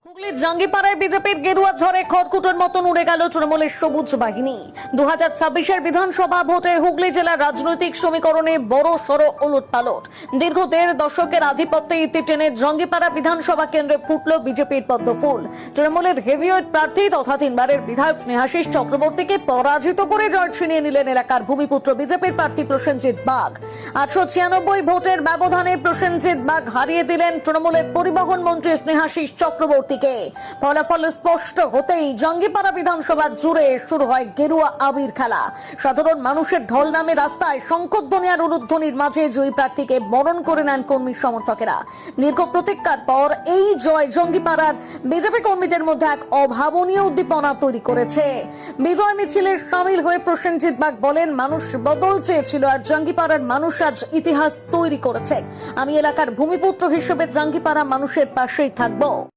হুগলির জাঙ্গিপাড়ায় বিজেপির গেরুয়া ঝড়ে খড়কুটোর মতন উড়ে গেল তৃণমূলের সবুজ বাহিনী। 2026-এর বিধানসভা ভোটে হুগলি জেলার রাজনৈতিক সমীকরণে বড় সড় ওলটপালট। দীর্ঘ 1.5 দশকের আধিপত্যে ইতি টেনে জাঙ্গিপাড়া বিধানসভা কেন্দ্রে ফুটল বিজেপির পদ্মফুল। তৃণমূলের হেভিওয়েট প্রার্থী তথা 3বারের বিধায়ক স্নেহাশিস চক্রবর্তীকে পরাজিত করে জয় ছিনিয়ে নিলেন এলাকার ভূমিপুত্র বিজেপির প্রার্থী প্রসেনজিৎ বাগ। 896 ভোটের ব্যবধানে প্রসেনজিৎ বাগ হারিয়ে দিলেন তৃণমূলের পরিবহন মন্ত্রী স্নেহাশিস চক্রবর্তী। ফলাফল স্পষ্ট হতেই জাঙ্গিপাড়া বিধানসভা জুড়ে শুরু হয় গেরুয়া আবির খেলা। সাধারণ মানুষের ঢল নামে রাস্তায় শঙ্খধ্বনি আর উলুধ্বনির মাঝে জয়ী প্রার্থীকে বরণ করে নেন কর্মী সমর্থকেরা। দীর্ঘ প্রতীক্ষার পর এই জয় জাঙ্গিপাড়ার বিজেপি কর্মীদের মধ্যে এক অভাবনীয় উদ্দীপনা তৈরি করেছে। বিজয় মিছিলে শামিল হয়ে প্রসেনজিৎ বাগ বলেন, মানুষ বদল চেয়েছিল আর জাঙ্গিপাড়ার মানুষ আজ ইতিহাস তৈরি করেছে। আমি এলাকার ভূমিপুত্র হিসেবে জাঙ্গিপাড়া মানুষের পাশেই থাকবো।